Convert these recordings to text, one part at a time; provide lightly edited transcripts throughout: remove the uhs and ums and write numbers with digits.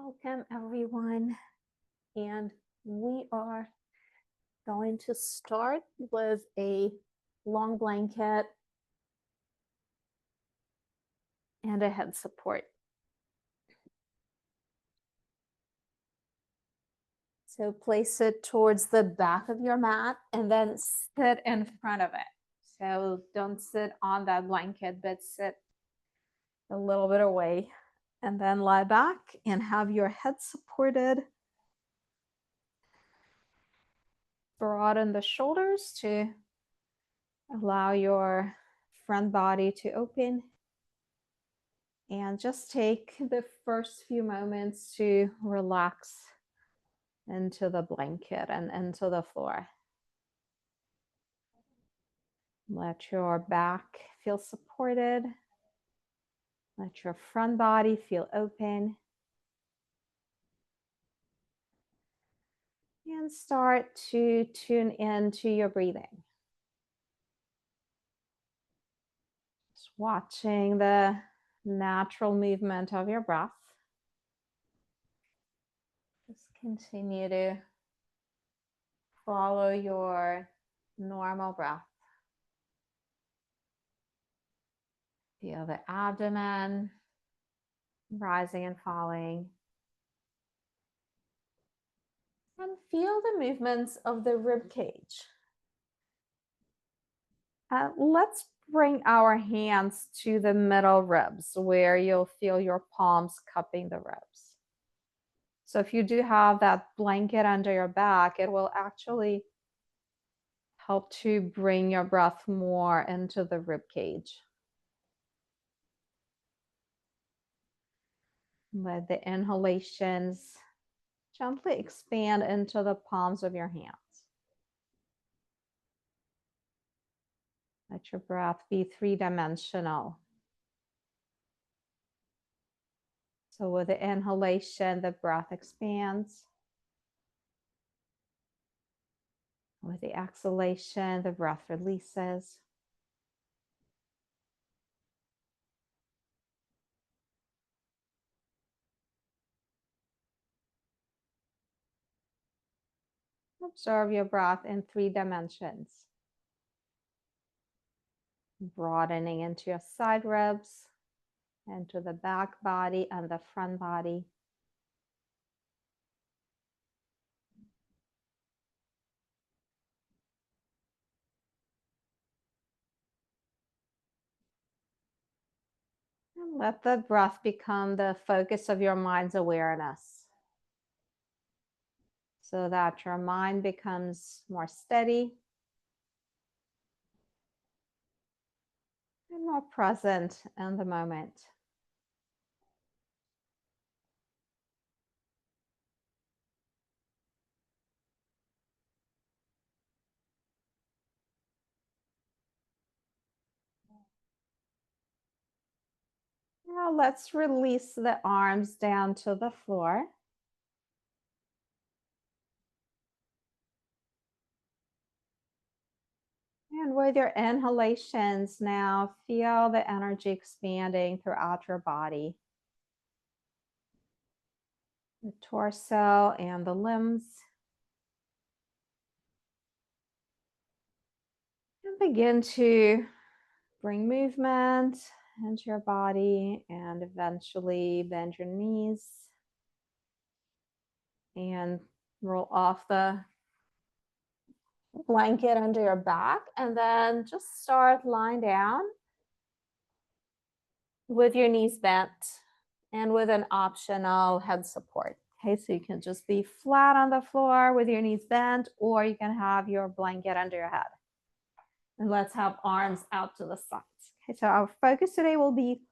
Welcome, everyone. And we are going to start with a long blanket and a head support. So place it towards the back of your mat and then sit in front of it. So don't sit on that blanket, but sit a little bit away and then lie back and have your head supported. Broaden the shoulders to allow your front body to open. And just take the first few moments to relax into the blanket and into the floor. Let your back feel supported. Let your front body feel open. And start to tune into your breathing. Just watching the natural movement of your breath. Just continue to follow your normal breath. Feel the abdomen rising and falling. And feel the movements of the rib cage. Let's bring our hands to the middle ribs where you'll feel your palms cupping the ribs. So if you do have that blanket under your back, it will actually help to bring your breath more into the rib cage. Let the inhalations gently expand into the palms of your hands. Let your breath be three-dimensional. So with the inhalation, the breath expands. With the exhalation, the breath releases. Observe your breath in 3 dimensions. Broadening into your side ribs, into the back body and the front body. And let the breath become the focus of your mind's awareness, so that your mind becomes more steady and more present in the moment. Now let's release the arms down to the floor. And with your inhalations now, feel the energy expanding throughout your body. The torso and the limbs. And begin to bring movement into your body and eventually bend your knees and roll off the blanket under your back, and then just start lying down with your knees bent and with an optional head support. Okay, so you can just be flat on the floor with your knees bent, or you can have your blanket under your head. And let's have arms out to the sides. Okay, so our focus today will be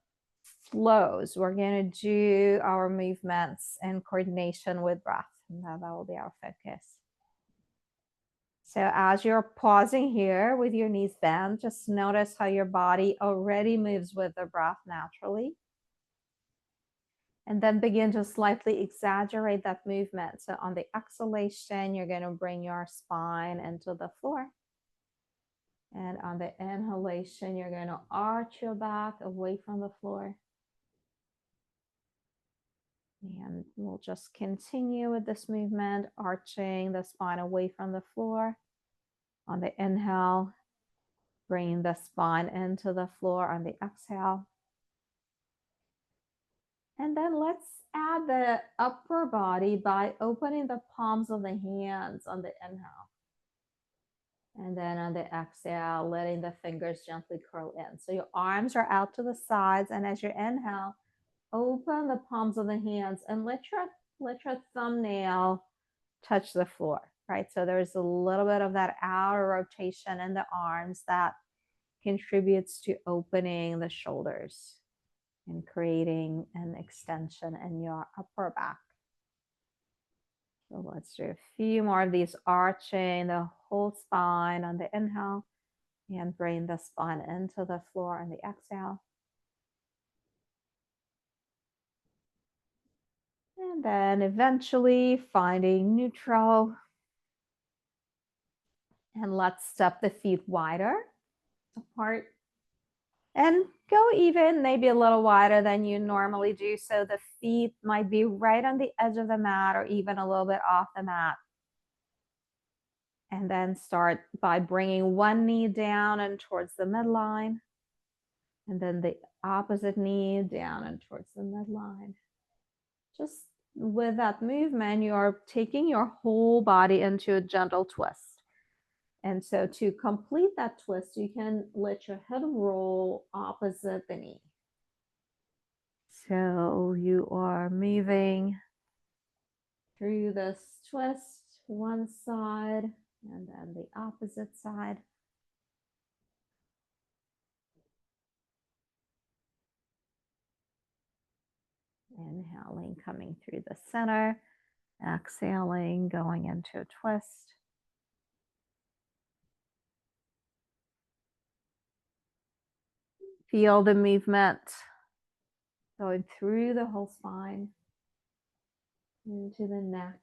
flows. We're going to do our movements in coordination with breath. And that will be our focus. So as you're pausing here with your knees bent, just notice how your body already moves with the breath naturally. And then begin to slightly exaggerate that movement. So on the exhalation, you're going to bring your spine into the floor. And on the inhalation, you're going to arch your back away from the floor. And we'll just continue with this movement, arching the spine away from the floor. On the inhale, bringing the spine into the floor on the exhale. And then let's add the upper body by opening the palms of the hands on the inhale. And then on the exhale, letting the fingers gently curl in. So your arms are out to the sides. And as you inhale, open the palms of the hands and let your thumbnail touch the floor, right? So there's a little bit of that outer rotation in the arms that contributes to opening the shoulders and creating an extension in your upper back. So let's do a few more of these, arching the whole spine on the inhale and bring the spine into the floor on the exhale. And then eventually finding neutral. And let's step the feet wider apart. And go even maybe a little wider than you normally do. So the feet might be right on the edge of the mat or even a little bit off the mat. And then start by bringing one knee down and towards the midline. And then the opposite knee down and towards the midline. Just with that movement, you're taking your whole body into a gentle twist. And so to complete that twist, you can let your head roll opposite the knee. So you are moving through this twist, one side and then the opposite side. Inhaling, coming through the center. Exhaling, going into a twist. Feel the movement going through the whole spine, into the neck.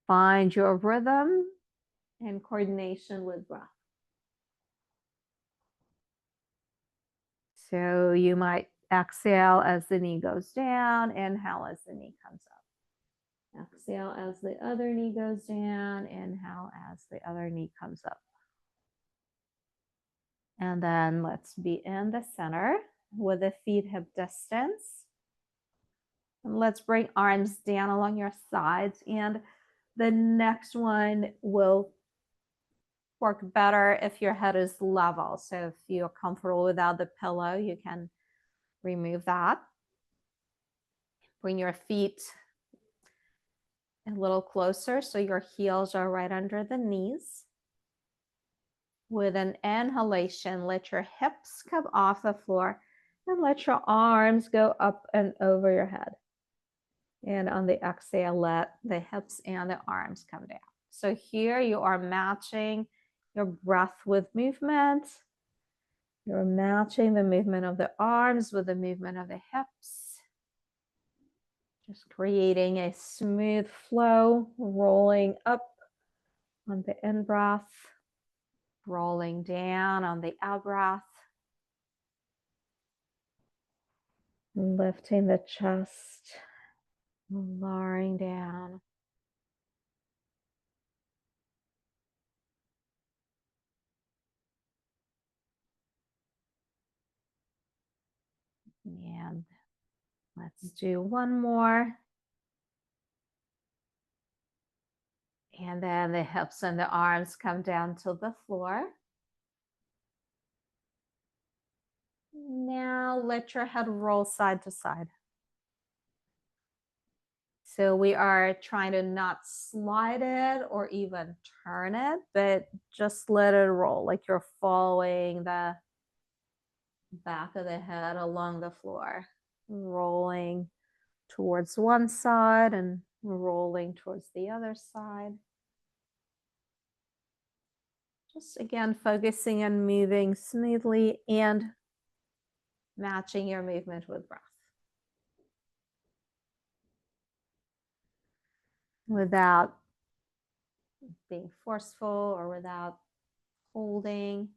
Find your rhythm and coordination with breath. So you might exhale as the knee goes down, inhale as the knee comes up. Exhale as the other knee goes down, inhale as the other knee comes up. And then let's be in the center with the feet hip distance. And let's bring arms down along your sides. And the next one will work better if your head is level. So if you're comfortable without the pillow, you can remove that. Bring your feet a little closer so your heels are right under the knees. With an inhalation, let your hips come off the floor and let your arms go up and over your head. And on the exhale, let the hips and the arms come down. So here you are matching your breath with movement. You're matching the movement of the arms with the movement of the hips. Just creating a smooth flow, rolling up on the in-breath, rolling down on the out-breath. Lifting the chest, lowering down. And let's do one more. And then the hips and the arms come down to the floor. Now let your head roll side to side. So we are trying to not slide it or even turn it, but just let it roll like you're following the back of the head along the floor, rolling towards one side and rolling towards the other side. Just again, focusing on moving smoothly and matching your movement with breath. Without being forceful or without holding.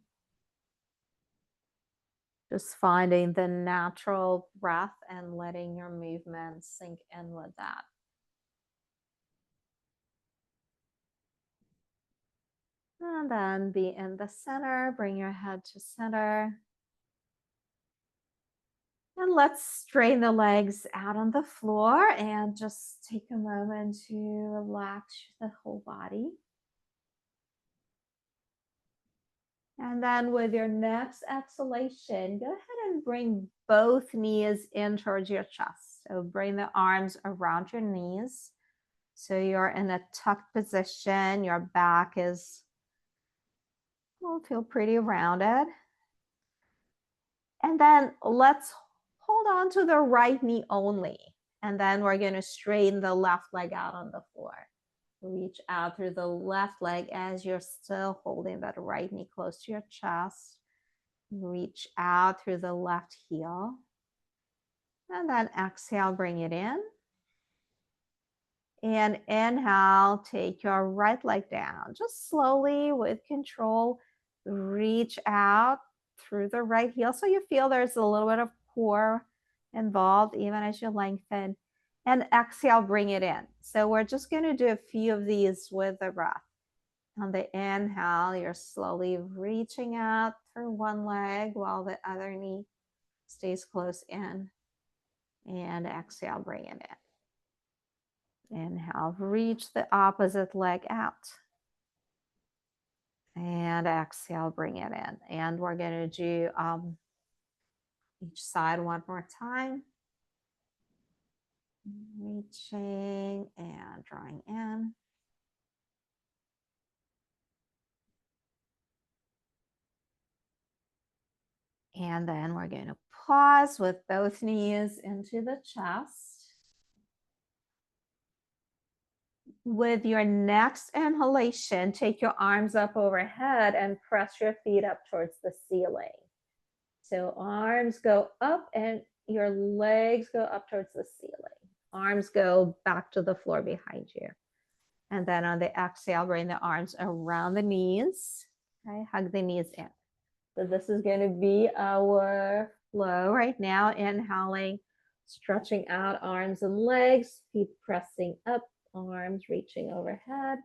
Just finding the natural breath and letting your movement sink in with that. And then be in the center, bring your head to center. And let's straighten the legs out on the floor and just take a moment to relax the whole body. And then with your next exhalation, go ahead and bring both knees in towards your chest. So bring the arms around your knees. So you're in a tucked position. Your back will feel pretty rounded. And then let's hold on to the right knee only. And then we're going to straighten the left leg out on the floor. Reach out through the left leg as you're still holding that right knee close to your chest. Reach out through the left heel. And then exhale, bring it in. And inhale, take your right leg down. Just slowly, with control, reach out through the right heel. So you feel there's a little bit of core involved, even as you lengthen. And exhale, bring it in. So we're just going to do a few of these with the breath. On the inhale, you're slowly reaching out through one leg while the other knee stays close in. And exhale, bring it in. Inhale, reach the opposite leg out. And exhale, bring it in. And we're going to do each side one more time. Reaching and drawing in. And then we're going to pause with both knees into the chest. With your next inhalation, take your arms up overhead and press your feet up towards the ceiling. So arms go up and your legs go up towards the ceiling. Arms go back to the floor behind you. And then on the exhale, bring the arms around the knees. Okay, hug the knees in. So this is going to be our flow right now. Inhaling, stretching out arms and legs, feet pressing up, arms reaching overhead.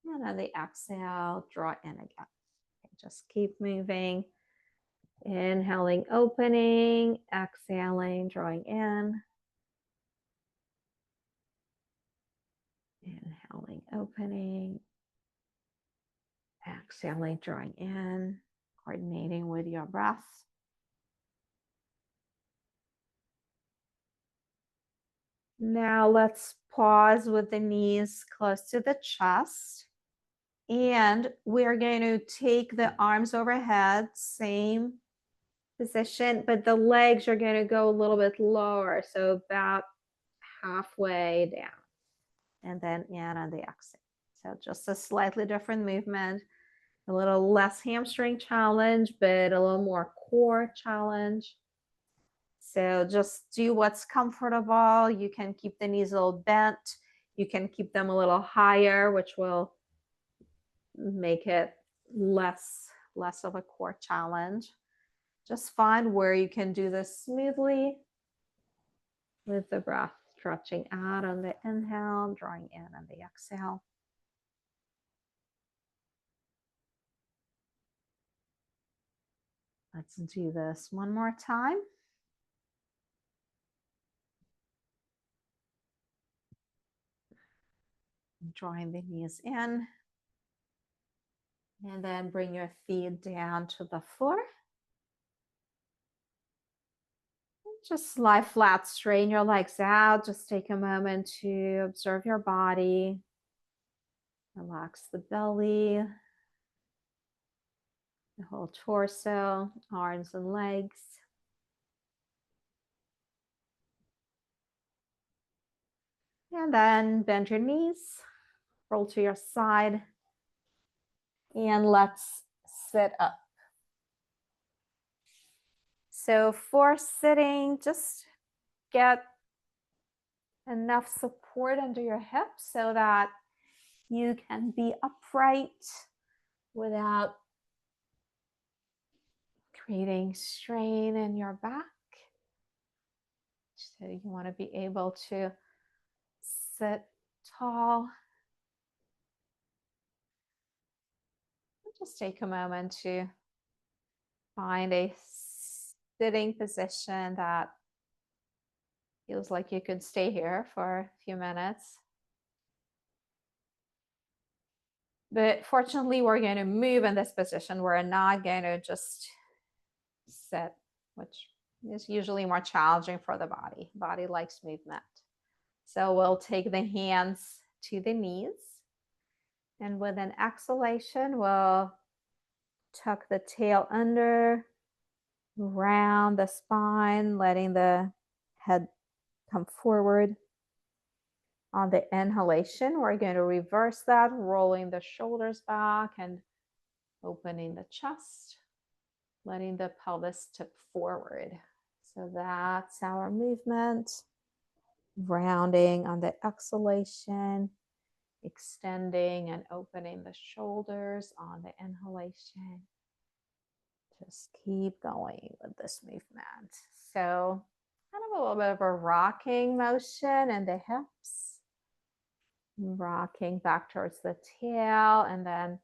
And on the exhale, draw in again. Okay, just keep moving. Inhaling, opening, exhaling, drawing in. Inhaling, opening, exhaling, drawing in, coordinating with your breath. Now let's pause with the knees close to the chest. And we're going to take the arms overhead, same position, but the legs are going to go a little bit lower. So about halfway down. And then in on the exhale. So just a slightly different movement, a little less hamstring challenge, but a little more core challenge. So just do what's comfortable. You can keep the knees a little bent. You can keep them a little higher, which will make it less of a core challenge. Just find where you can do this smoothly with the breath, stretching out on the inhale, drawing in on the exhale. Let's do this one more time. Drawing the knees in. And then bring your feet down to the floor. Just lie flat, straighten your legs out. Just take a moment to observe your body. Relax the belly, the whole torso, arms and legs. And then bend your knees, roll to your side, and let's sit up. So for sitting, just get enough support under your hips so that you can be upright without creating strain in your back. So you want to be able to sit tall. Just take a moment to find a sitting position that feels like you could stay here for a few minutes. But fortunately, we're going to move in this position. We're not going to just sit, which is usually more challenging for the body. Body likes movement. So we'll take the hands to the knees. And with an exhalation, we'll tuck the tail under, round the spine, letting the head come forward. On the inhalation, we're going to reverse that, rolling the shoulders back and opening the chest, letting the pelvis tip forward. So that's our movement. Rounding on the exhalation, extending and opening the shoulders on the inhalation. Just keep going with this movement. So kind of a little bit of a rocking motion in the hips, rocking back towards the tail, and then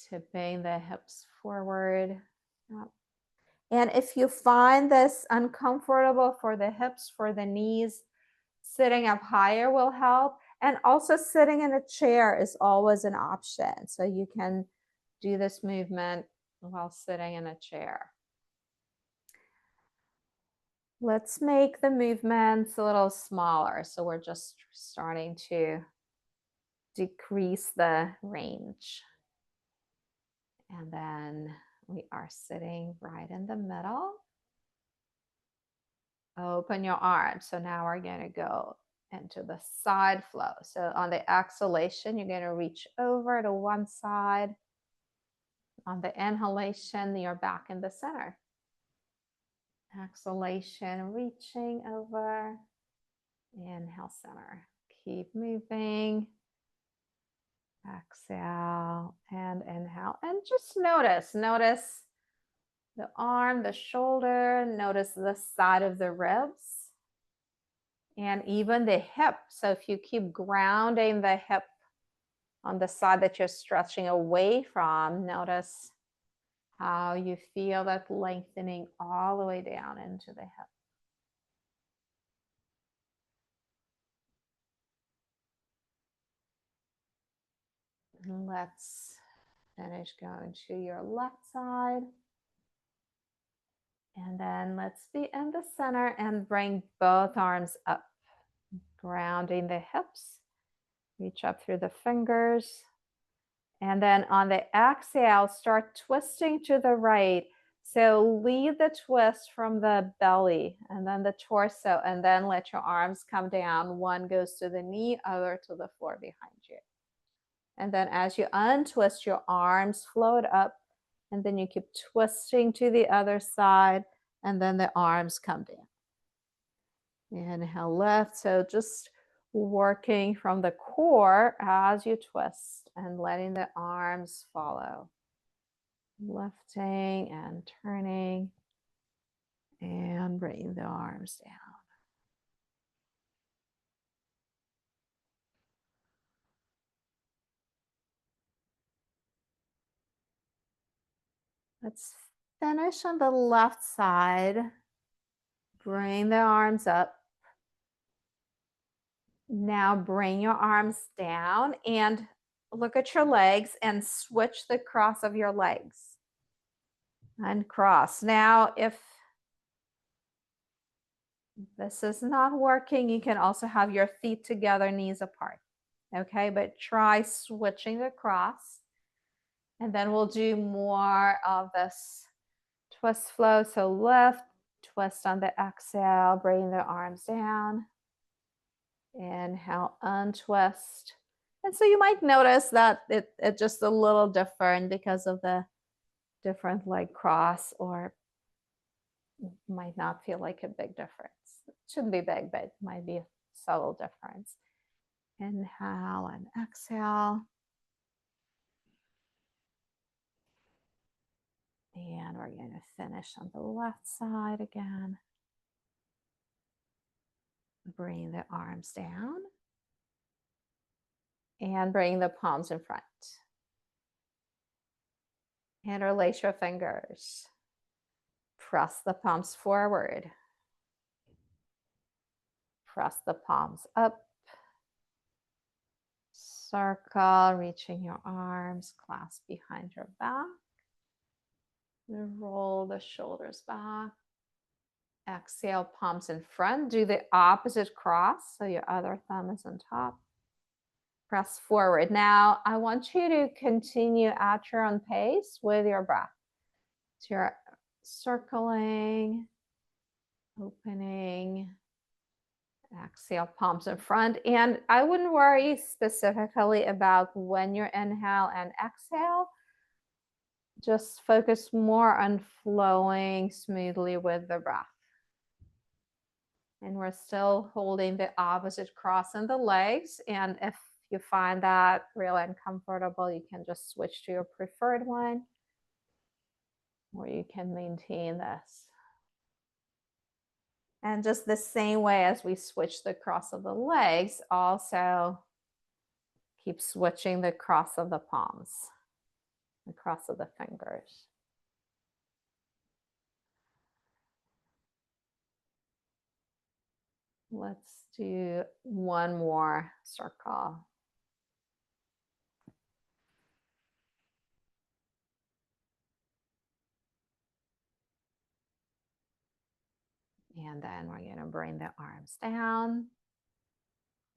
tipping the hips forward. And if you find this uncomfortable for the hips, for the knees, sitting up higher will help. And also sitting in a chair is always an option. So you can do this movement while sitting in a chair. Let's make the movements a little smaller. So we're just starting to decrease the range. And then we are sitting right in the middle. Open your arms. So now we're going to go into the side flow. So on the exhalation, you're going to reach over to one side. On the inhalation, you're back in the center. Exhalation, reaching over. Inhale, center. Keep moving. Exhale and inhale. And just notice the arm, the shoulder, notice the side of the ribs, and even the hip. So if you keep grounding the hip on the side that you're stretching away from, notice how you feel that lengthening all the way down into the hip. And let's finish going to your left side. And then let's be in the center and bring both arms up, grounding the hips. Reach up through the fingers. And then on the exhale, start twisting to the right. So lead the twist from the belly and then the torso, and then let your arms come down. One goes to the knee, other to the floor behind you. And then as you untwist, your arms float up, and then you keep twisting to the other side, and then the arms come down. Inhale, lift. So just working from the core as you twist and letting the arms follow. Lifting and turning and bringing the arms down. Let's finish on the left side. Bring the arms up. Now bring your arms down and look at your legs and switch the cross of your legs. Uncross. Now, if this is not working, you can also have your feet together, knees apart. Okay, but try switching the cross. And then we'll do more of this twist flow. So lift, twist on the exhale, bring the arms down. Inhale, untwist. And so you might notice that it's just a little different because of the different leg cross, or might not feel like a big difference. It shouldn't be big, but it might be a subtle difference. Inhale and exhale. And we're going to finish on the left side again. Bring the arms down. And bring the palms in front. Interlace your fingers. Press the palms forward. Press the palms up. Circle, reaching your arms, clasp behind your back. Roll the shoulders back. Exhale, palms in front. Do the opposite cross, so your other thumb is on top. Press forward. Now, I want you to continue at your own pace with your breath. So you're circling, opening. Exhale, palms in front. And I wouldn't worry specifically about when you inhale and exhale. Just focus more on flowing smoothly with the breath. And we're still holding the opposite cross in the legs. And if you find that really uncomfortable, you can just switch to your preferred one, or you can maintain this. And just the same way as we switch the cross of the legs, also keep switching the cross of the palms, the cross of the fingers. Let's do one more circle. And then we're going to bring the arms down,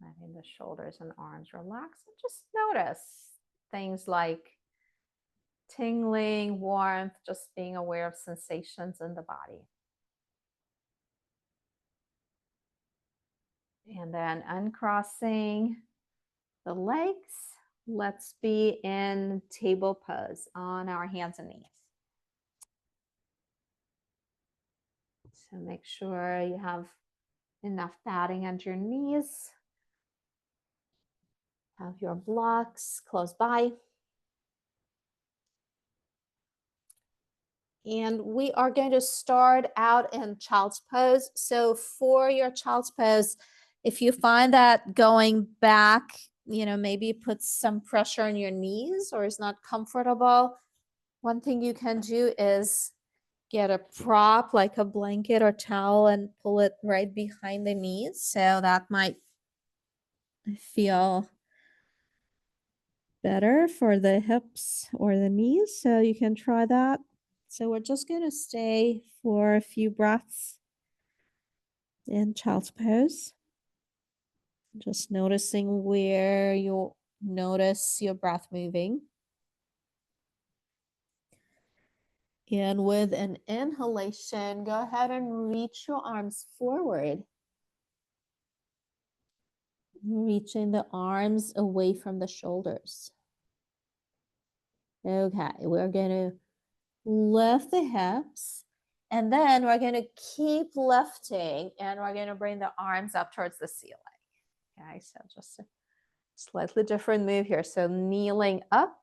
letting the shoulders and arms relax. And just notice things like tingling, warmth, just being aware of sensations in the body. And then uncrossing the legs. Let's be in table pose on our hands and knees. So make sure you have enough padding under your knees. Have your blocks close by. And we are going to start out in child's pose. So for your child's pose, if you find that going back, maybe puts some pressure on your knees or is not comfortable, one thing you can do is get a prop like a blanket or towel and pull it right behind the knees. So that might feel better for the hips or the knees. So you can try that. So we're just going to stay for a few breaths in child's pose. Just noticing where you'll notice your breath moving. And with an inhalation, go ahead and reach your arms forward. Reaching the arms away from the shoulders. Okay, we're going to lift the hips. And then we're going to keep lifting and we're going to bring the arms up towards the ceiling. Okay, so just a slightly different move here. So kneeling up.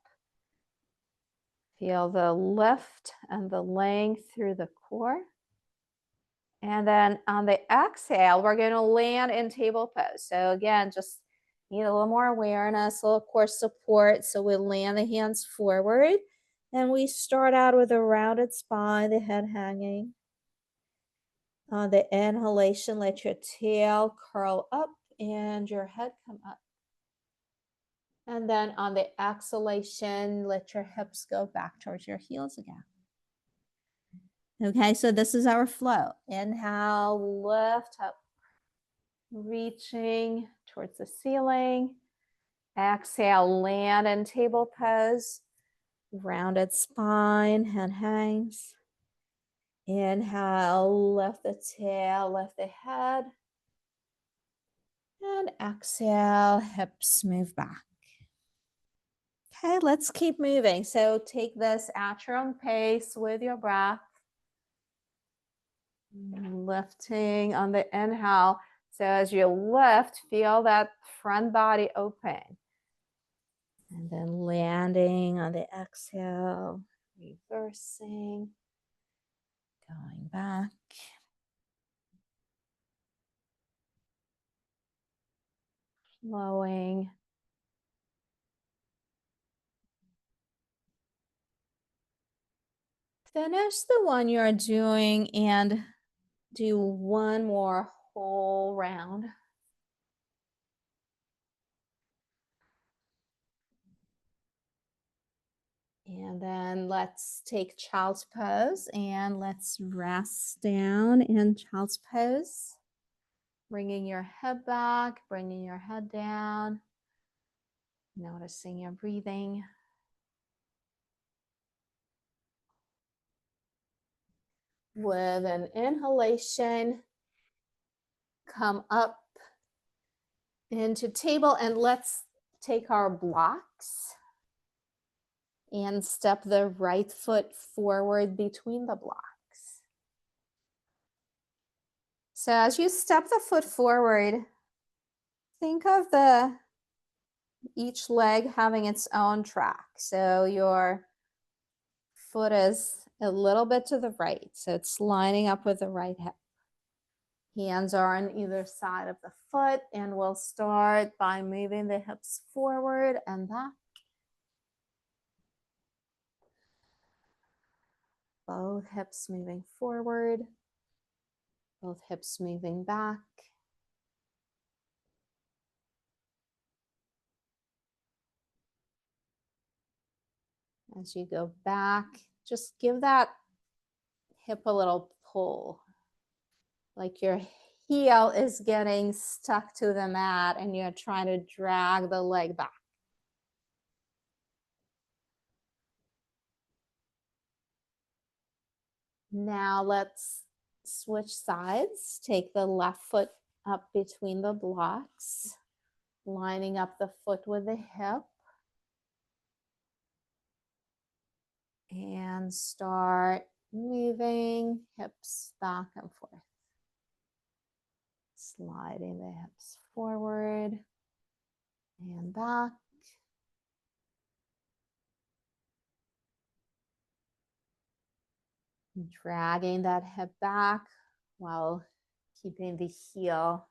Feel the lift and the length through the core. And then on the exhale, we're going to land in table pose. So again, just need a little more awareness, a little core support. So we land the hands forward. And we start out with a rounded spine, the head hanging. On the inhalation, let your tail curl up and your head come up. And then on the exhalation, let your hips go back towards your heels again. Okay, so this is our flow. Inhale, lift up, reaching towards the ceiling. Exhale, land in table pose. Rounded spine, head hangs. Inhale, lift the tail, lift the head. And exhale, hips move back. Okay, let's keep moving. So take this at your own pace with your breath. Lifting on the inhale. So as you lift, feel that front body open. And then landing on the exhale, Reversing, going back. Flowing. Finish the one you're doing and do one more whole round. And then let's take child's pose and let's rest down in child's pose. Bringing your head back, bringing your head down. Noticing your breathing. With an inhalation, come up into table and let's take our blocks and step the right foot forward between the blocks. So as you step the foot forward, think of each leg having its own track. So your foot is a little bit to the right. So it's lining up with the right hip. Hands are on either side of the foot, and we'll start by moving the hips forward and back. Both hips moving forward, both hips moving back. As you go back, just give that hip a little pull, like your heel is getting stuck to the mat and you're trying to drag the leg back. Now let's switch sides. Take the left foot up between the blocks, lining up the foot with the hip. And start moving hips back and forth. Sliding the hips forward and back. Dragging that hip back while keeping the heel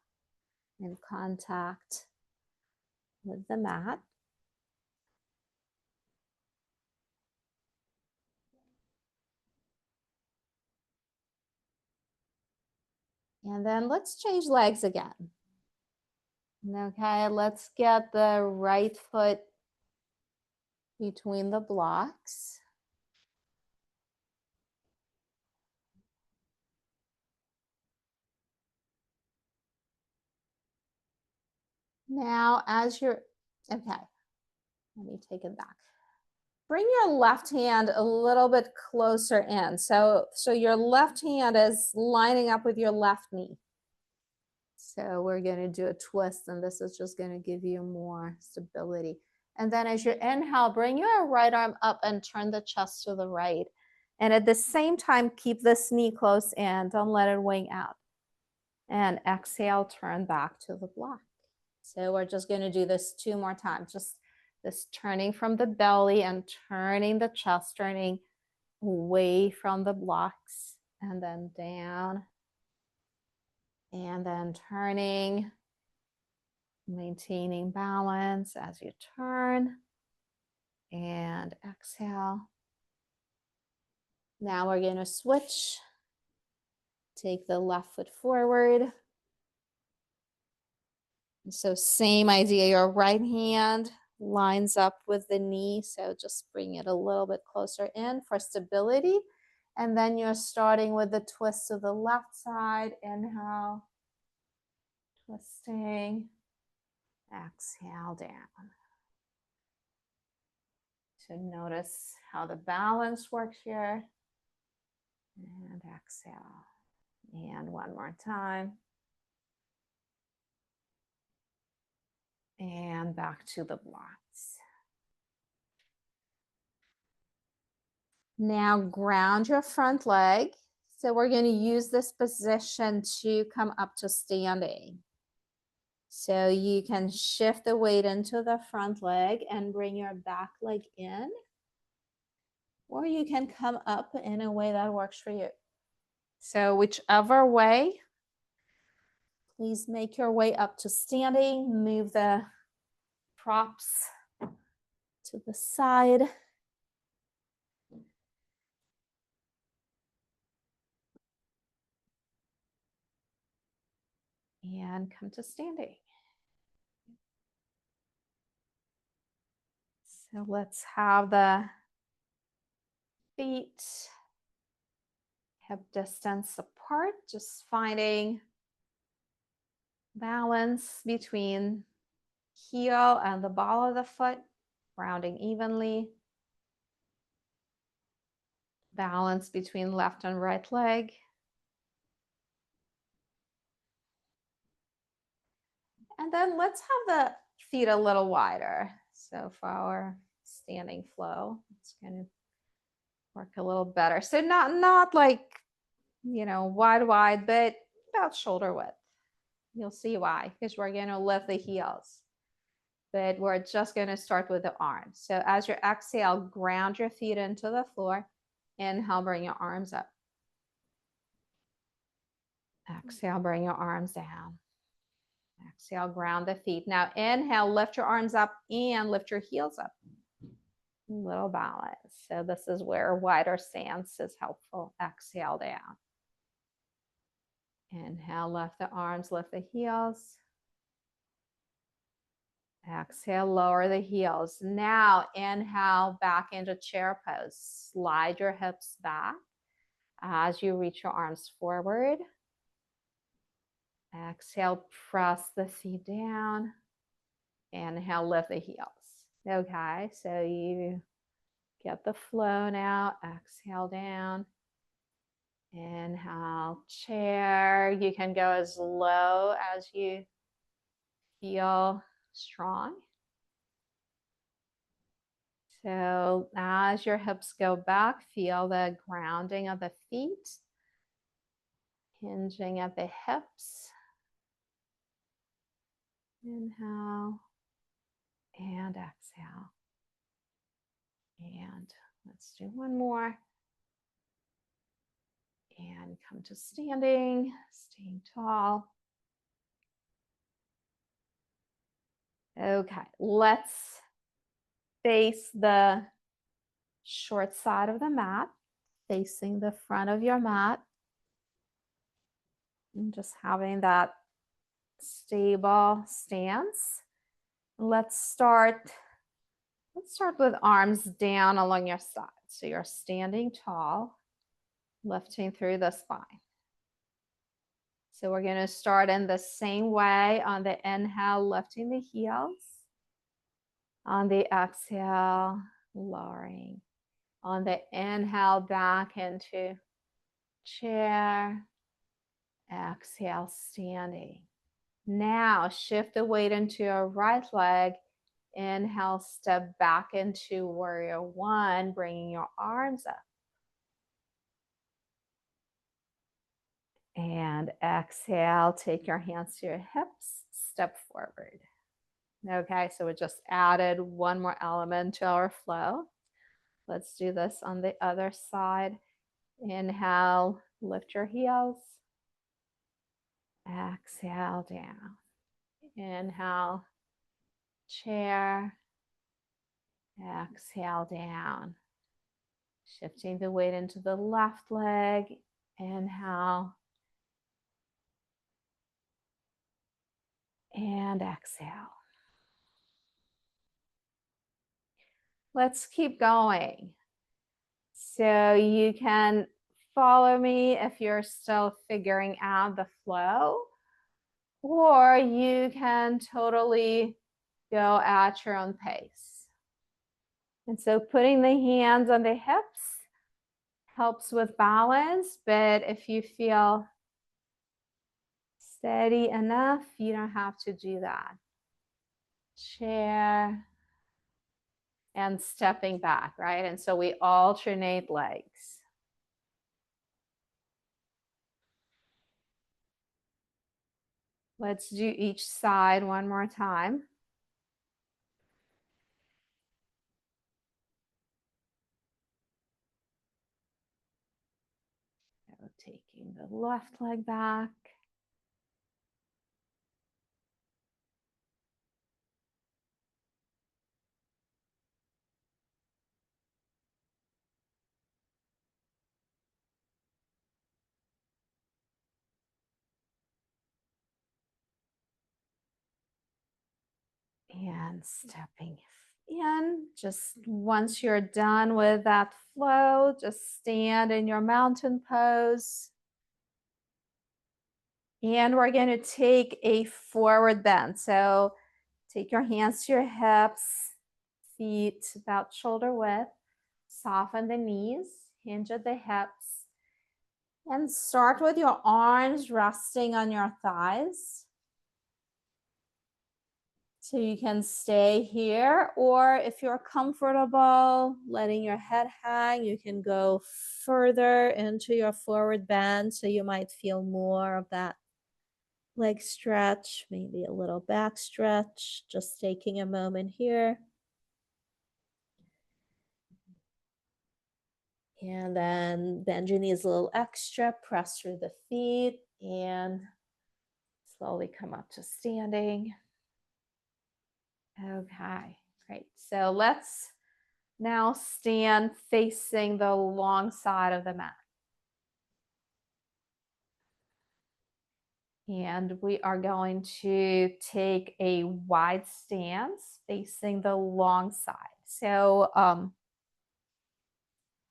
in contact with the mat. And then let's change legs again. Okay, let's get the right foot between the blocks. Now, as you're, okay, let me take it back. Bring your left hand a little bit closer in. So your left hand is lining up with your left knee. So we're going to do a twist, and this is just going to give you more stability. And then as you inhale, bring your right arm up and turn the chest to the right. And at the same time, keep this knee close in. Don't let it wing out. And exhale, turn back to the block. So we're just going to do this 2 more times. Just this turning from the belly and turning the chest, turning away from the blocks, and then down, and then turning, maintaining balance as you turn, and exhale. Now we're going to switch. Take the left foot forward. So same idea, your right hand lines up with the knee. So just bring it a little bit closer in for stability. And then you're starting with the twist to the left side. Inhale, twisting, exhale down. So notice how the balance works here. And exhale. And one more time. And back to the blocks. Now ground your front leg. So we're going to use this position to come up to standing. So you can shift the weight into the front leg and bring your back leg in. or you can come up in a way that works for you. So whichever way, please make your way up to standing. Move the props to the side. And come to standing. So let's have the feet hip distance apart, just finding balance between heel and the ball of the foot, rounding evenly. Balance between left and right leg. And then let's have the feet a little wider. So for our standing flow, it's going to work a little better. So not like, wide, but about shoulder width. You'll see why, because we're going to lift the heels. But we're just going to start with the arms. So as you exhale, ground your feet into the floor. Inhale, bring your arms up. Exhale, bring your arms down. Exhale, ground the feet. Now inhale, lift your arms up and lift your heels up. Little balance. So this is where wider stance is helpful. Exhale down. Inhale, lift the arms, lift the heels. Exhale, lower the heels. Now inhale back into chair pose. Slide your hips back as you reach your arms forward. Exhale, press the feet down. Inhale, lift the heels. Okay, so you get the flow now. Exhale down. Inhale, chair. You can go as low as you feel strong. So as your hips go back, feel the grounding of the feet, hinging at the hips. Inhale and exhale. And let's do one more. And come to standing, staying tall. Okay, let's face the short side of the mat, facing the front of your mat. And just having that stable stance. Let's start with arms down along your sides. So you're standing tall, lifting through the spine. So we're going to start in the same way. On the inhale, lifting the heels. On the exhale, lowering. On the inhale, back into chair. Exhale, standing. Now shift the weight into your right leg. Inhale, step back into warrior one, bringing your arms up. And exhale, take your hands to your hips, step forward. Okay, so we just added one more element to our flow. Let's do this on the other side. Inhale, lift your heels. Exhale down. Inhale, chair. Exhale down. Shifting the weight into the left leg. Inhale. And exhale. Let's keep going. So you can follow me if you're still figuring out the flow, or you can totally go at your own pace. And so putting the hands on the hips helps with balance, but if you feel steady enough, you don't have to do that. Chair and stepping back, right? And so we alternate legs. Let's do each side one more time. the left leg back. And stepping in. Just once you're done with that flow, just stand in your mountain pose. And we're going to take a forward bend. So take your hands to your hips, feet about shoulder width, soften the knees, hinge at the hips, and start with your arms resting on your thighs. So you can stay here, or if you're comfortable letting your head hang, you can go further into your forward bend. So you might feel more of that leg stretch, maybe a little back stretch, just taking a moment here. And then bend your knees a little extra, press through the feet, and slowly come up to standing. Okay, great. So let's now stand facing the long side of the mat. And we are going to take a wide stance facing the long side. So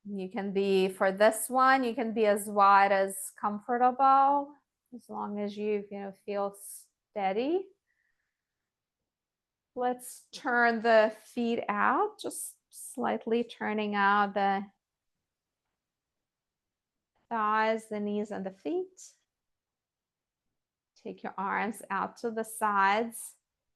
you can be, for this one, you can be as wide as comfortable, as long as you feel steady. Let's turn the feet out, just slightly turning out the thighs, the knees, and the feet. Take your arms out to the sides.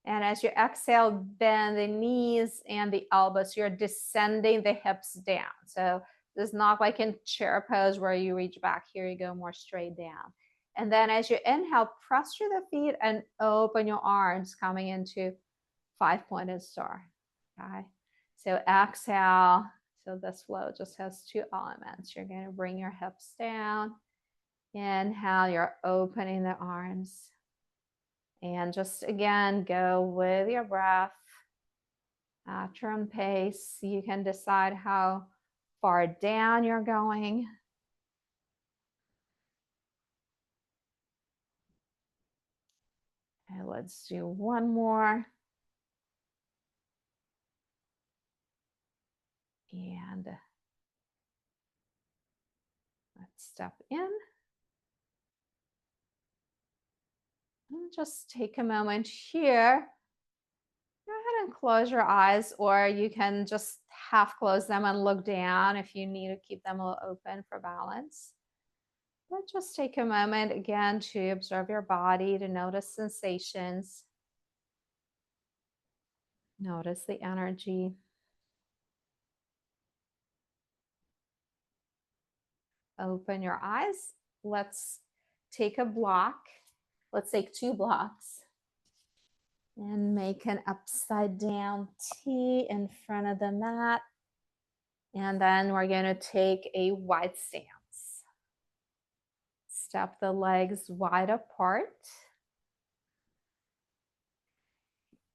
And as you exhale, bend the knees and the elbows. You're descending the hips down. So this is not like in chair pose where you reach back. Here you go more straight down. And then as you inhale, press through the feet and open your arms, coming into five-pointed star. Okay. So exhale. So this flow just has two elements. You're going to bring your hips down. Inhale, you're opening the arms. And just again, go with your breath at your own pace. You can decide how far down you're going. Okay, let's do one more. And let's step in. And just take a moment here. Go ahead and close your eyes, or you can just half close them and look down if you need to keep them a little open for balance. But just take a moment again to observe your body, to notice sensations. Notice the energy. Open your eyes. Let's take a block. Let's take 2 blocks and make an upside down T in front of the mat. And then we're going to take a wide stance. Step the legs wide apart.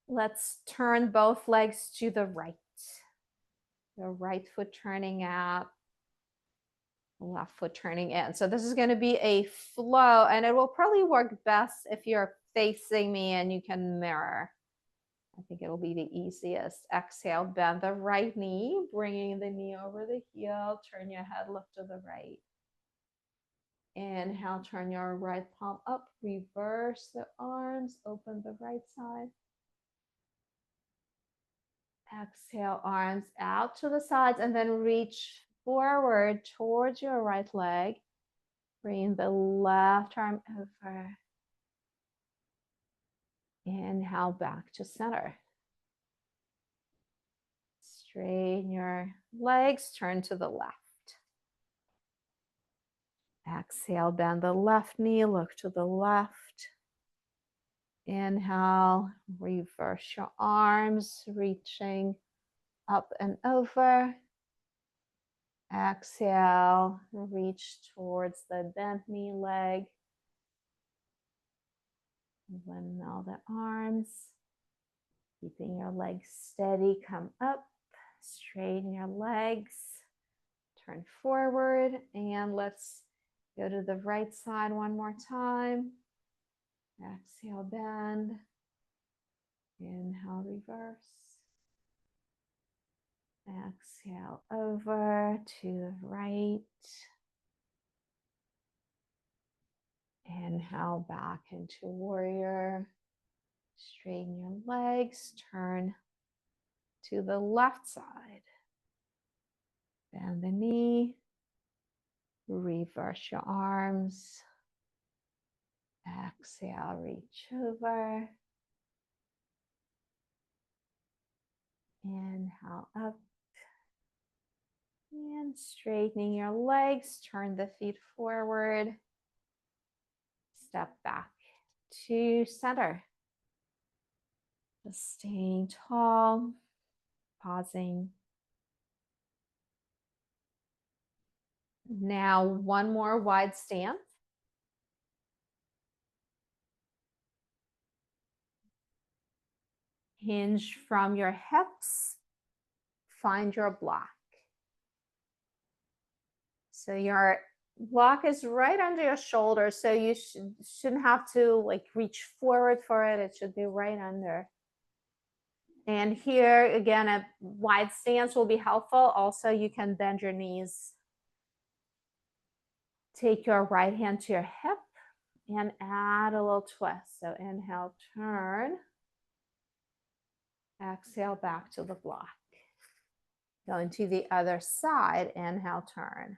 Let's turn both legs to the right. The right foot turning out, left foot turning in. So this is going to be a flow, and it will probably work best if you're facing me and you can mirror. I think it'll be the easiest. Exhale, bend the right knee, bringing the knee over the heel. Turn your head, look to the right. Inhale, turn your right palm up, reverse the arms, open the right side. Exhale, arms out to the sides, and then reach forward towards your right leg. Bring the left arm over. Inhale, back to center. Straighten your legs, turn to the left. Exhale, bend the left knee, look to the left. Inhale, reverse your arms, reaching up and over. Exhale, reach towards the bent knee leg. Open all the arms. Keeping your legs steady, come up, straighten your legs, turn forward, and let's go to the right side one more time. Exhale, bend. Inhale, reverse. Exhale, over to the right. Inhale, back into warrior. Straighten your legs, turn to the left side. Bend the knee, reverse your arms. Exhale, reach over. Inhale, up. And straightening your legs, turn the feet forward. Step back to center. Just staying tall, pausing. Now one more wide stance. Hinge from your hips. Find your block. So your block is right under your shoulder. So you shouldn't have to like reach forward for it. It should be right under. And here again, a wide stance will be helpful. Also, you can bend your knees. Take your right hand to your hip and add a little twist. So inhale, turn. Exhale, back to the block. Going to the other side, inhale, turn.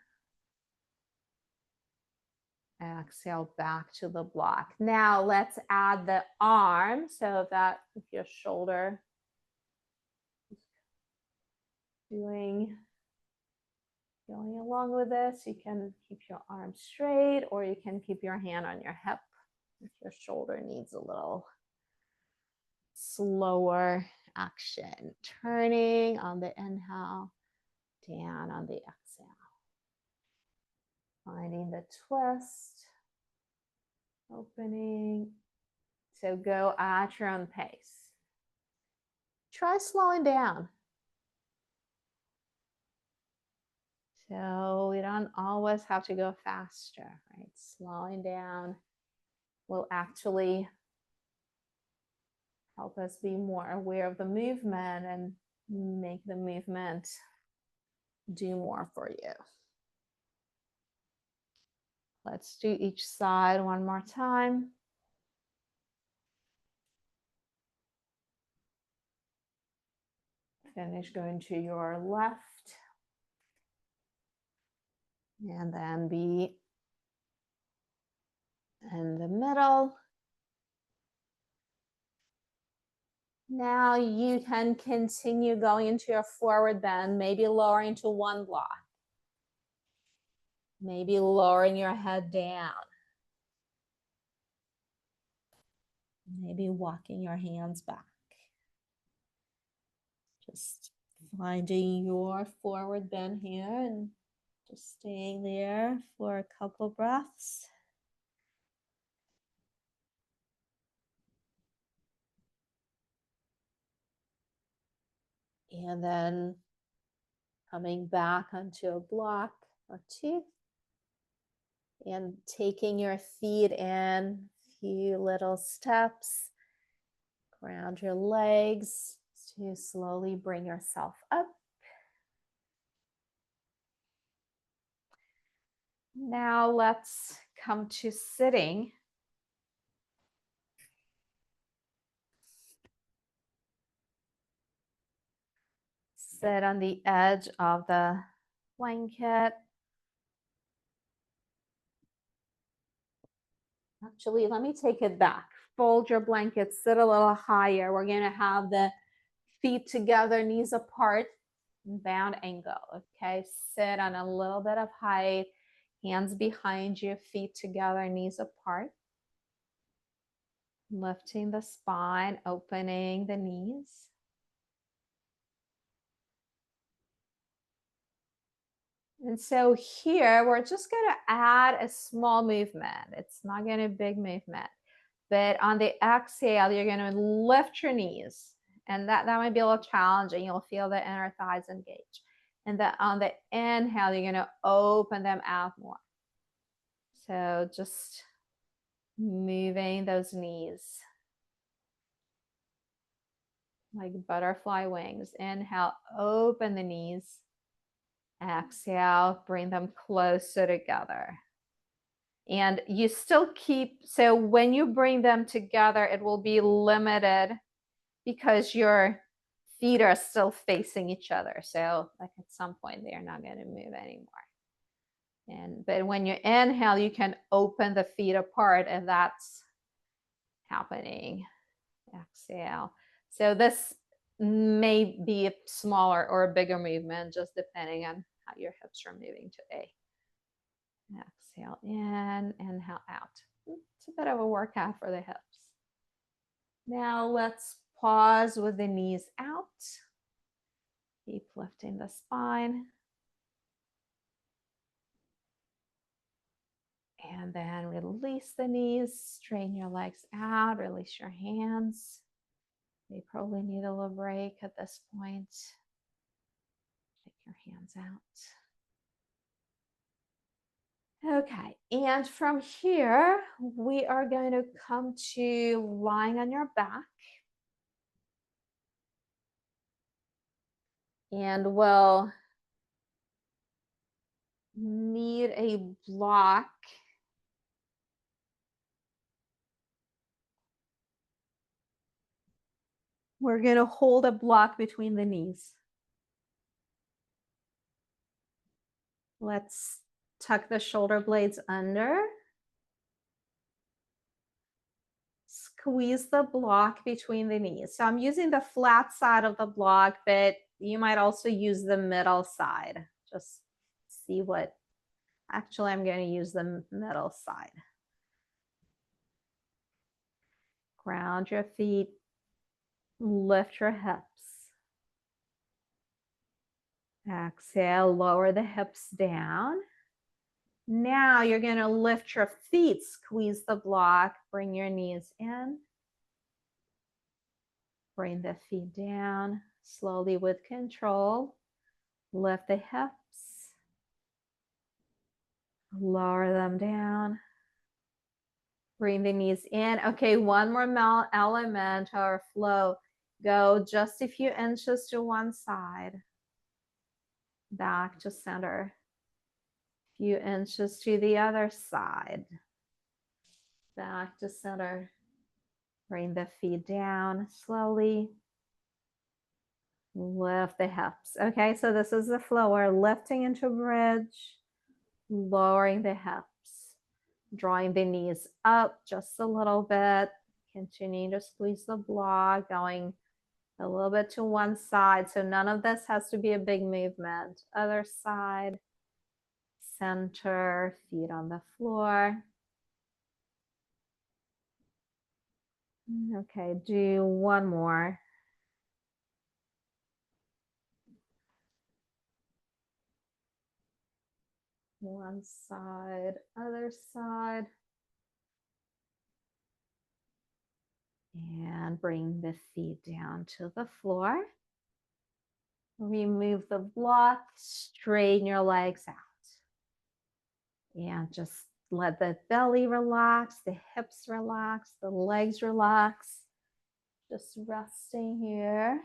Exhale, back to the block. Now let's add the arm. So that if your shoulder is going along with this, you can keep your arm straight or you can keep your hand on your hip if your shoulder needs a little slower action. Turning on the inhale, down on the exhale. Finding the twist, opening. So go at your own pace. Try slowing down. So we don't always have to go faster, right? Slowing down will actually help us be more aware of the movement and make the movement do more for you. Let's do each side one more time. Finish going to your left. And then be in the middle. Now you can continue going into your forward bend, maybe lowering to one block. Maybe lowering your head down. Maybe walking your hands back. Just finding your forward bend here and just staying there for a couple breaths. And then coming back onto a block or two. And taking your feet in, few little steps. Ground your legs to slowly bring yourself up. Now let's come to sitting. Sit on the edge of the blanket. Actually, let me take it back. Fold your blanket, sit a little higher. We're going to have the feet together, knees apart, bound angle. Okay, sit on a little bit of height, hands behind you, feet together, knees apart. Lifting the spine, opening the knees. And so here we're just going to add a small movement. It's not going to be a big movement. But on the exhale, you're going to lift your knees. And that might be a little challenging. You'll feel the inner thighs engage. And on the inhale, you're going to open them out more. So just moving those knees like butterfly wings. Inhale, open the knees. Exhale, bring them closer together. And you still keep, so when you bring them together, it will be limited because your feet are still facing each other. So like at some point, they're not going to move anymore. But when you inhale, you can open the feet apart, and that's happening. Exhale. So this may be a smaller or a bigger movement, just depending on how your hips are moving today. Exhale in, inhale out. It's a bit of a workout for the hips. Now let's pause with the knees out. Keep lifting the spine. And then release the knees, straighten your legs out, release your hands. You probably need a little break at this point. Take your hands out. Okay, and from here, we are going to come to lying on your back. And we'll need a block. We're going to hold a block between the knees. Let's tuck the shoulder blades under. Squeeze the block between the knees. So I'm using the flat side of the block, but you might also use the middle side. Just see what, actually I'm going to use the middle side. Ground your feet, lift your hips. Exhale, lower the hips down. Now you're going to lift your feet, squeeze the block, bring your knees in. Bring the feet down, slowly with control. Lift the hips. Lower them down. Bring the knees in. Okay, one more element or flow. Go just a few inches to one side. Back to center. Few inches to the other side. Back to center. Bring the feet down slowly. Lift the hips. Okay, so this is the flow. We're lifting into bridge, lowering the hips, drawing the knees up just a little bit, continuing to squeeze the block, going a little bit to one side. So none of this has to be a big movement. Other side, center, feet on the floor. Okay, do one more. One side, other side. And bring the feet down to the floor. Remove the block, straighten your legs out. And just let the belly relax, the hips relax, the legs relax. Just resting here.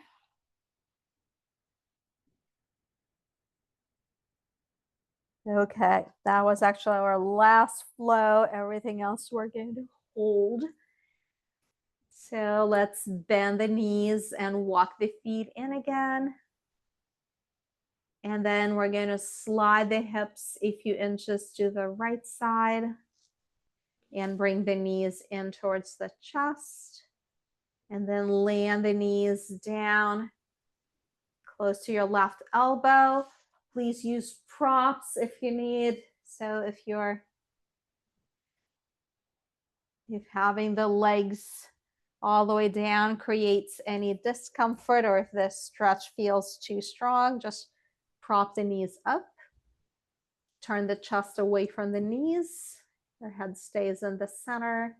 Okay, that was actually our last flow. Everything else we're going to hold. So let's bend the knees and walk the feet in again. And then we're going to slide the hips a few inches to the right side and bring the knees in towards the chest. And then land the knees down close to your left elbow. Please use props if you need. So if having the legs all the way down creates any discomfort, or if this stretch feels too strong, just prop the knees up. Turn the chest away from the knees. Your head stays in the center.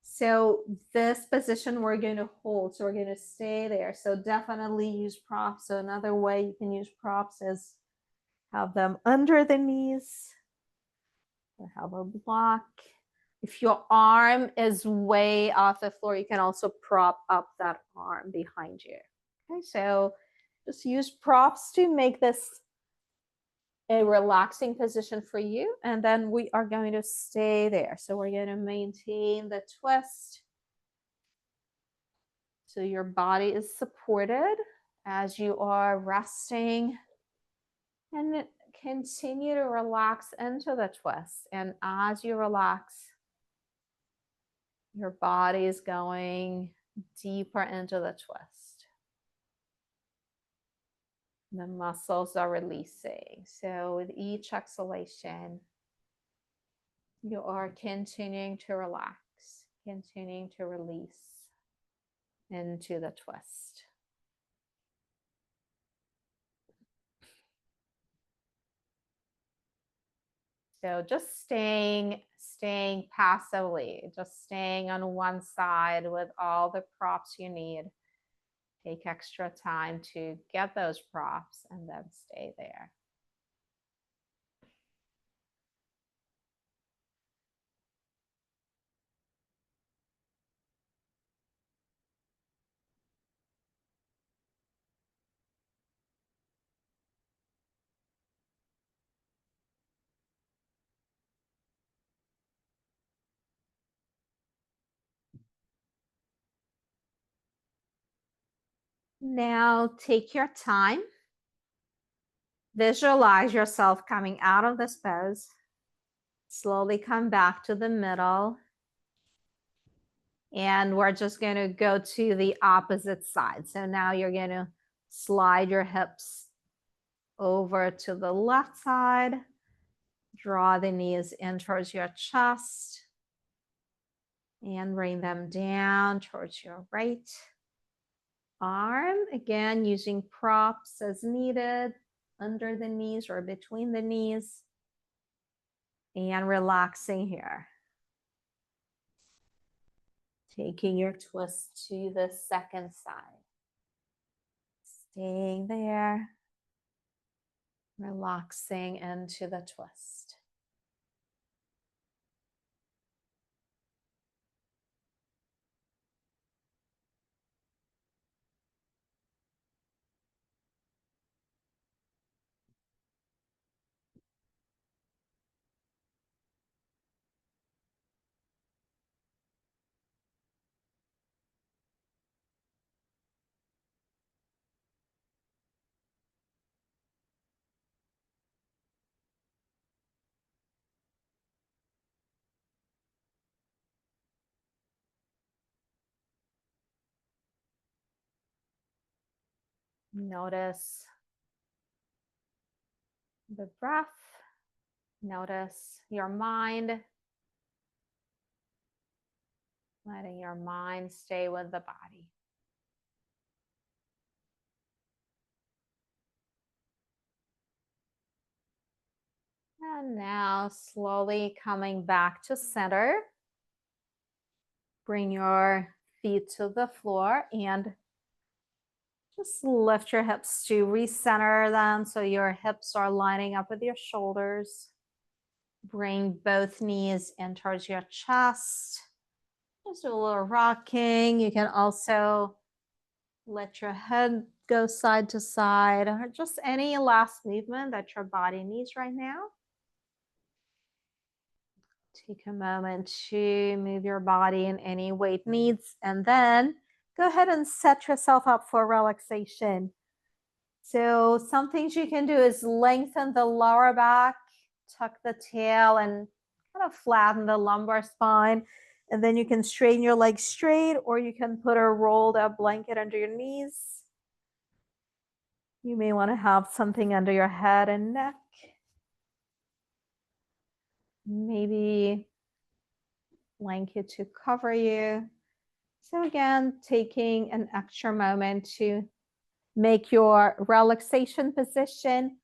So this position we're going to hold. So we're going to stay there. So definitely use props. So another way you can use props is have them under the knees or have a block. If your arm is way off the floor, you can also prop up that arm behind you. Okay, so just use props to make this a relaxing position for you. And then we are going to stay there. So we're going to maintain the twist. So your body is supported as you are resting, and continue to relax into the twist. And as you relax, your body is going deeper into the twist. The muscles are releasing. So with each exhalation, you are continuing to relax, continuing to release into the twist. So just staying passively, just staying on one side with all the props you need. Take extra time to get those props and then stay there. Now take your time. Visualize yourself coming out of this pose. Slowly come back to the middle. And we're just going to go to the opposite side. So now you're going to slide your hips over to the left side. Draw the knees in towards your chest. And bring them down towards your right arm. Again, using props as needed, under the knees or between the knees. And relaxing here. Taking your twist to the second side. Staying there. Relaxing into the twist. Notice the breath. Notice your mind. Letting your mind stay with the body. And now slowly coming back to center. Bring your feet to the floor and just lift your hips to recenter them so your hips are lining up with your shoulders. Bring both knees in towards your chest. Just do a little rocking. You can also let your head go side to side, or just any last movement that your body needs right now. Take a moment to move your body in any way it needs, and then go ahead and set yourself up for relaxation. So some things you can do is lengthen the lower back, tuck the tail, and kind of flatten the lumbar spine. And then you can straighten your legs straight, or you can put a rolled up blanket under your knees. You may want to have something under your head and neck. Maybe blanket to cover you. So again, taking an extra moment to make your relaxation position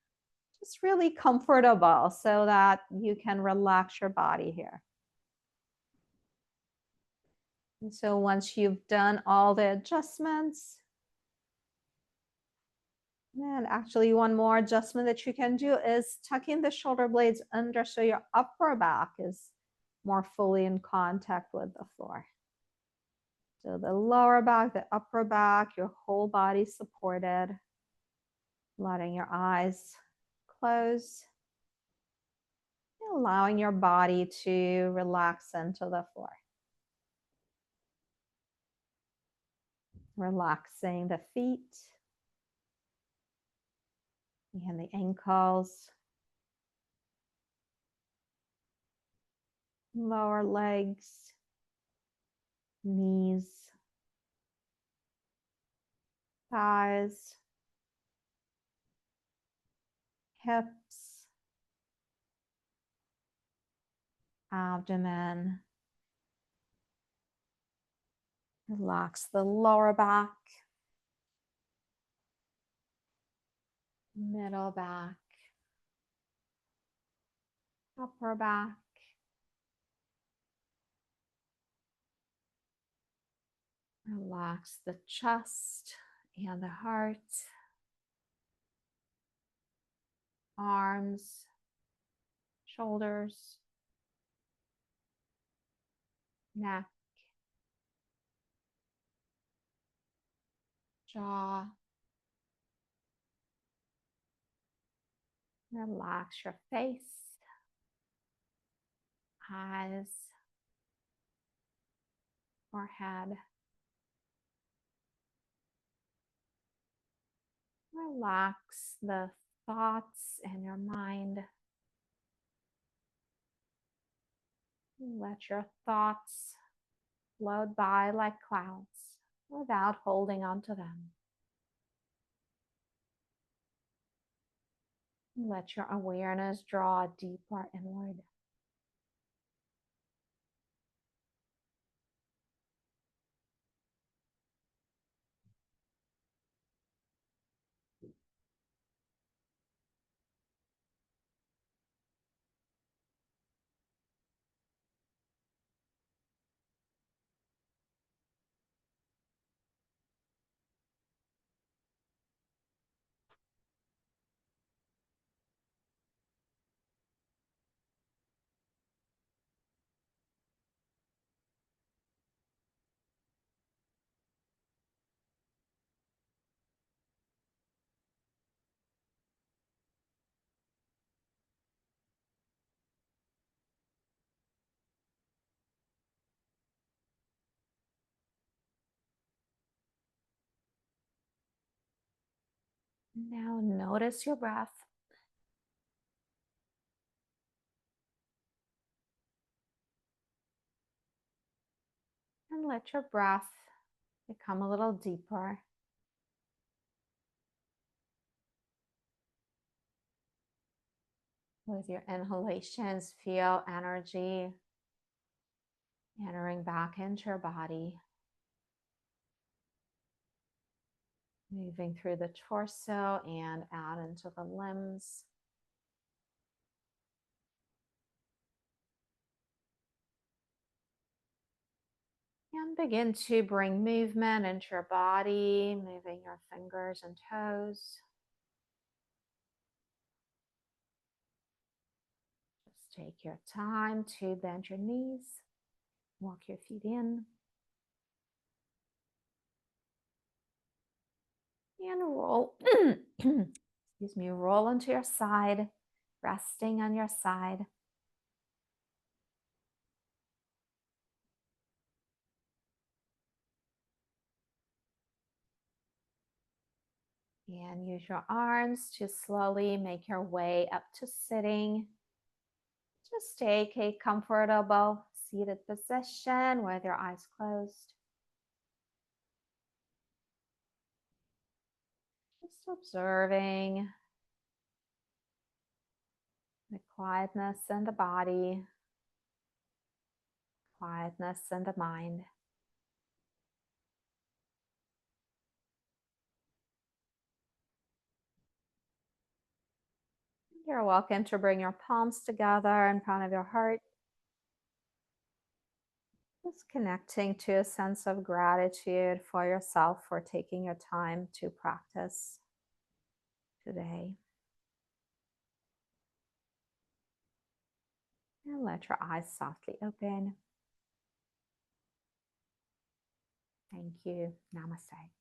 just really comfortable so that you can relax your body here. And so once you've done all the adjustments, and actually one more adjustment that you can do is tucking the shoulder blades under so your upper back is more fully in contact with the floor. So the lower back, the upper back, your whole body supported. Letting your eyes close. Allowing your body to relax into the floor. Relaxing the feet and the ankles, lower legs, knees, thighs, hips, abdomen. Relax the lower back, middle back, upper back. Relax the chest and the heart, arms, shoulders, neck, jaw. Relax your face, eyes, forehead. Relax the thoughts in your mind. Let your thoughts float by like clouds without holding on to them. Let your awareness draw deeper inward. Now notice your breath. And let your breath become a little deeper. With your inhalations, feel energy entering back into your body. Moving through the torso and out into the limbs. And begin to bring movement into your body, moving your fingers and toes. Just take your time to bend your knees, walk your feet in, and roll, excuse me, roll onto your side, resting on your side. And use your arms to slowly make your way up to sitting. Just take a comfortable seated position with your eyes closed. Just observing the quietness in the body, quietness in the mind. You're welcome to bring your palms together in front of your heart. Just connecting to a sense of gratitude for yourself for taking your time to practice today. And let your eyes softly open. Thank you. Namaste.